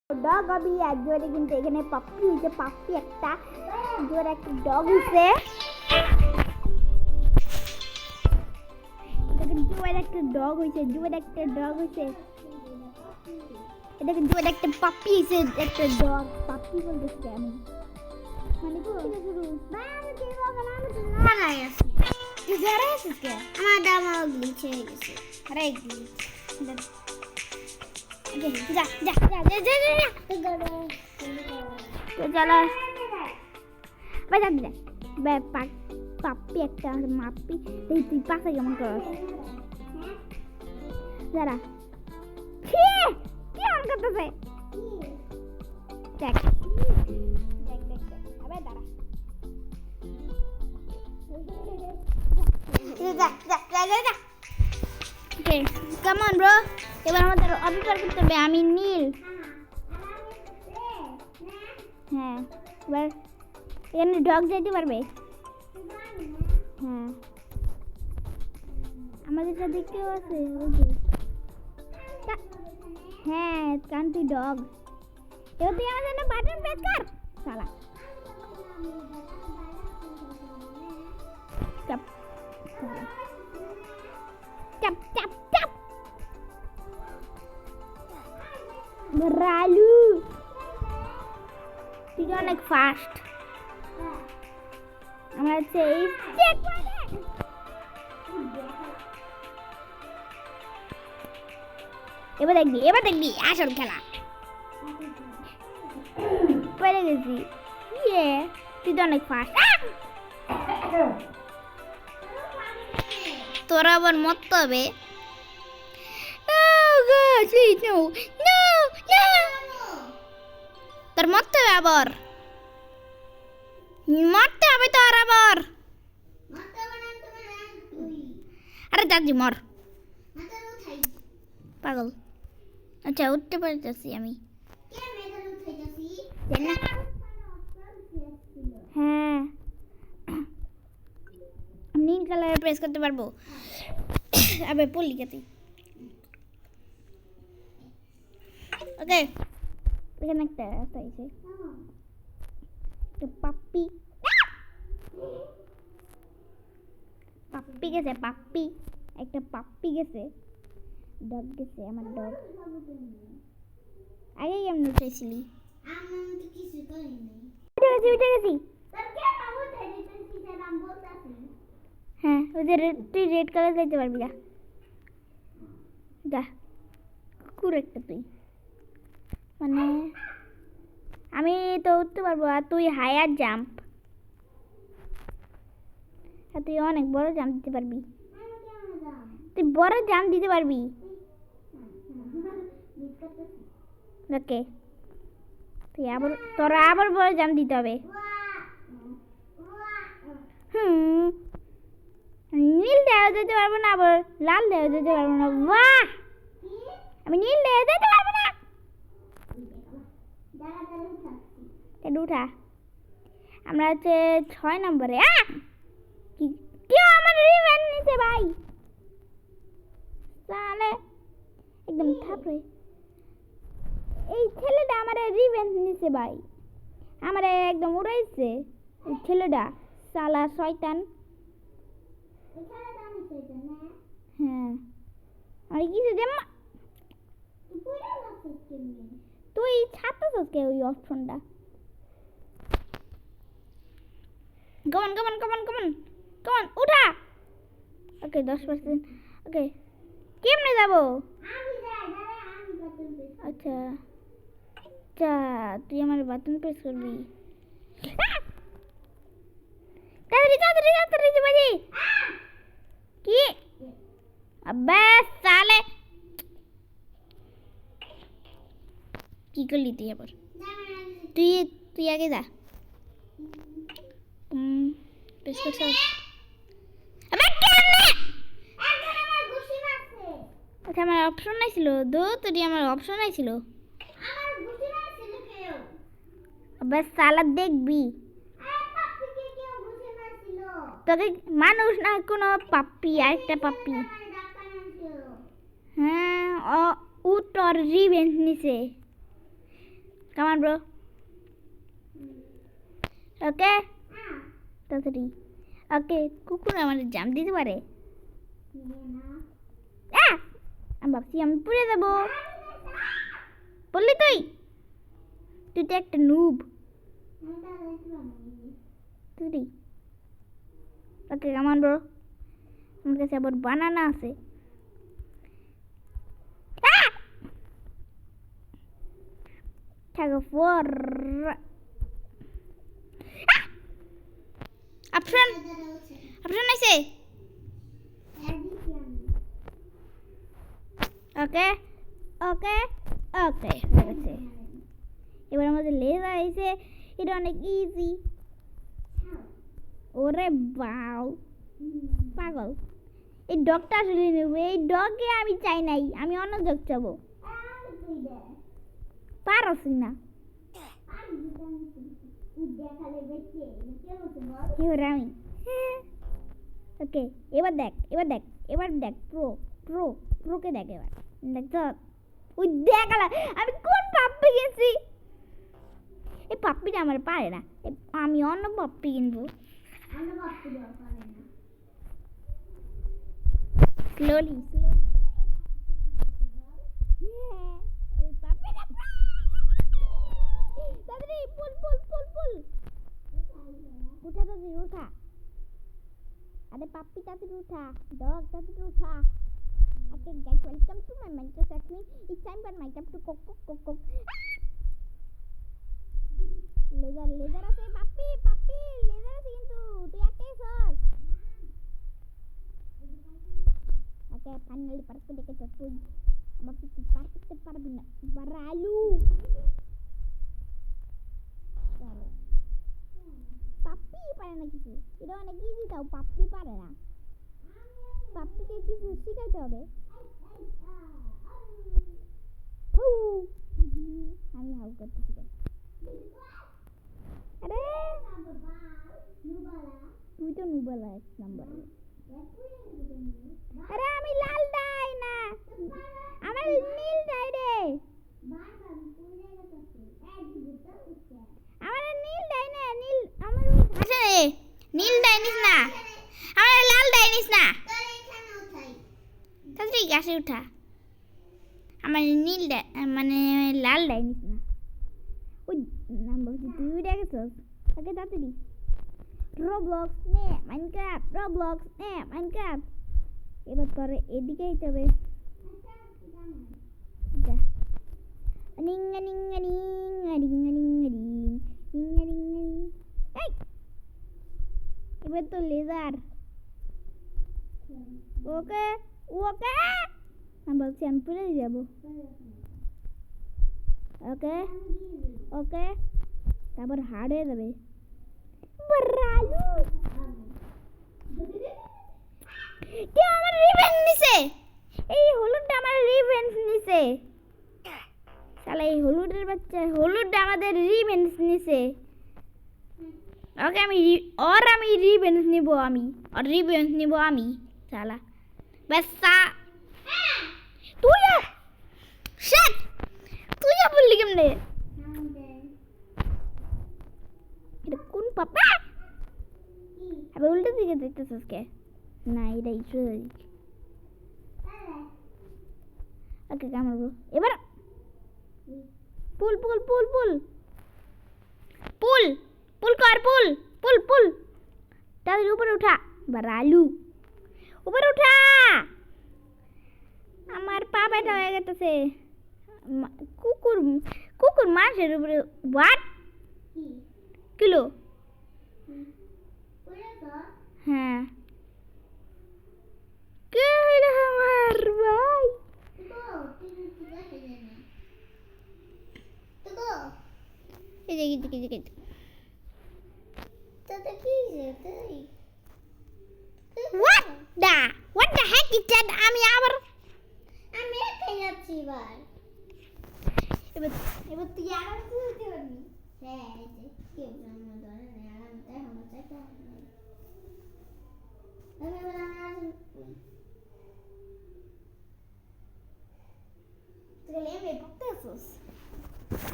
Dog अभी जोरे কিন্তু এখানে পাপ্পি হইছে পাপ্পি একটা জোরে একটা ডগ হইছে দেখেন জোরে একটা ডগ হইছে এটা কিন্তু জোরে একটা পাপ্পি হইছে একটা ডগ পাপ্পি বলতেছি আমি মানে কি শুরু বাবা কি বললাম আমি তো না আছি তুই জোরে আছিস কে আমার দাম গ্লিচ হয়ে গেছে আরে গ্লিচ जा जा जा जा जा जा तो चलो बजा दे बे पाप्पी একটা মাপ্পি তুই তুই পাশে কেমন করছ जरा কি কি আম করতেছে দেখ দেখ দেখ আবে দাঁড়া যা যা যা যা ওকে কাম অন ব্রো এবার আমাদের অবিচার করতে হবে আমি নীল হ্যাঁ এবার এখানে ডগ যেতে পারবে হ্যাঁ আমাদের সাথে কেউ আছে হ্যাঁ কারণ তুই ডগ এবার তুই আমার জন্য বাটন প্রেস কর শালা চাপ চাপ চাপ চাপ রালু তুই অনেক ফাস্ট আমরা চেক এবার দেখবি আসল খেলা পড়ে গেছি ইয়ে তুই তো অনেক ফাস্ট তোরা আবার মরতে হবে তোর মরতে হবে আবার মরতে হবে তোর আবার আরে দাদি মর পাগল আচ্ছা উঠতে পারতেছি আমি হ্যাঁ নীল কালারে প্রেস করতে পারবো আবে পড়লি তুই ওকে এখানে একটা আছে একটা পাপ্পি গেছে একটা পাপ্পি গেছে ডগ গেছে আমার ডগ আগে কেমন উঠেছিলি উঠে গেছি হ্যাঁ ওদের তুই রেড কালার যাইতে পারবি না যা কুকুর একটা তুই মানে আমি তো উঠতে পারবো আর তুই হায়ার জাম্প আর তুই অনেক বড় জাম্প দিতে পারবি তুই বড় জাম্প দিতে পারবি ওকে তুই আবার তোরা আবার বড় জাম্প দিতে হবে নীল দেওয়া যেতে পারবো না আবার লাল দেওয়া যেতে পারবো না বাহ আমি নীল দেওয়া যেতে পারবো না উঠা আমরা হচ্ছে 6 নম্বরে কেউ আমার রিভেন নিতে ভাই তাহলে একদম থাপড়ে এই ছেলেটা আমার রিভেন নিছে ভাই আমার একদম উড়াইছে এই ছেলেটা সালা শয়তান হ্যাঁ আর কিছু জামা তুই ছাড়তেছিস কে ওই অপশনটা কমান উঠা ওকে 10% ওকে কেমনে যাবো আচ্ছা আচ্ছা তুই আমার বাটন প্রেস করবি তাড়াতাড়ি বাজি কি আবে সালে কি করলি তুই আবার তুই আগে যা প্রেস করছ আবে কেমনে আচ্ছা আমার অপশন নাই ছিল আমার অপশন নাই ছিল আবে সালা দেখবি তোকে মানুষ না কোনো পাপ্পি আরেকটা পাপ্পি হ্যাঁ ও তোর রিভেঞ্জ নিছে Come on, bro. Okay? তাড়াতাড়ি। ওকে, কুকুর আমাদের জাম দিতে পারে। আমি ভাবছি আমি পুড়ে দেবো। বললি তুই তুই তো একটা নুব। তুই ওকে, come on, bro. আমার কাছে আবার বানানা আছে। Tag of war. Option আছে। ওকে ওকে ওকে, হয়ে গেছে। এবার আমাদের লেজার আছে, এটা অনেক ইজি। ওরে বাউ, পাগল। এই ডগটা আসলে নেবো, এই ডগে আমি চাই নাই, আমি অন্য ডগ চাবো। পারছি না। আমি ওকে, এবার দেখ প্রোকে দেখ। এবার দেখ তো, ওই দেখ আমি কোন পাপ্পি কিনছি। এই পাপ্পিটা আমার পারে না, আমি অন্য পাপ্পি কিনবো। স্লোলি উঠা। আরে পাপ্পি তাড়াতাড়ি উঠা, ডগ তাড়াতাড়ি উঠা। Okay guys, welcome to my Minecraft Academy. It's time for Minecraft to cook. Laser আছে পাপ্পি, লেজার আছে কিন্তু তুই একটাই সস। ওকে, ফাইনালি পারফেক্ট দেখে তুই। আমার তুই পারফেক্ট পারবি না, বারালু। পাপ্পি পারে না কিছু, এটা অনেক ইজি, তাও পাপ্পি পারে না। পাপ্পিকে কিছু শিখাইতে হবে। আমি হাউ করতে শিখাই। আরে তুই তো নুবালা 1 নম্বর। আরে আমি লাল ডাই না, আমার নীল ডাই রে। আমার নীল ডাই না, নীল আমার আছে রে। নীল ডাই নিস না, আমার লাল ডাই নিস না। তাড়াতাড়ি গাছে উঠা, আমার নীল ডাই মানে লাল ডাই নিস না। ওই নাম বলছি, তুই দেখেছিস? ওকে তাড়াতাড়ি। রবলক্স নে মাইনক্রাফট, রবলক্স নে মাইনক্রাফট। এবার পরে এদিকে যেতে হবে। এবার তো লেজার। ওকে আমি বলছি আমি পুরে যাবো। ওকে তারপর হার্ড হয়ে যাবে। কেউ আমার রিভেঞ্জ নিছে, এই হলুদটা আমার রিভেঞ্জ নিছে। শালা এই হলুদের বাচ্চা, হলুদটা আমাদের রিভেঞ্জ নিছে। ওকে আমি রিভেঞ্জ নিব, আমি শালা বাস। তুই বললি কেমনে? এটা কোন পাপা? আবে উল্টো দিকে দেখতেছিস কে? না এটা ইস্যু হয়েছে। ওকে কামড়বো এবার। পুল তাদের উপরে উঠা, বারালু উপরে উঠা। আমার পা ব্যথা হয়ে গেছে। কুকুর মানুষের উপরে হোয়াট কিলো? হ্যাঁ কে হইল আমার ভাই? What the heck is that? আমি একাই যাচ্ছি এবার তুই আরাম করতে পারবি। হ্যাঁ কেউ ধরে নেই, আরামটা আমার চাইতে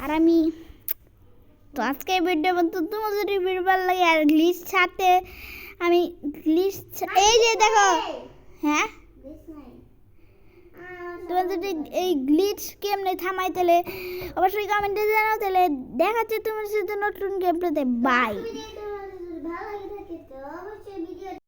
আর আমি তো আজকে এই ভিডিও বন্ধু তোমার যদি ভিডিও ভালো লাগে আর গ্লিচ ছাড়তে আমি গ্লিচ এই যে দেখো হ্যাঁ তোমার যদি এই গ্লিচ কেমনে থামাই তাহলে অবশ্যই কমেন্টে জানাও। তাহলে দেখাচ্ছি তোমার সাথে নতুন গেমটাতে বাই। ভালো লাগে থাকে তো অবশ্যই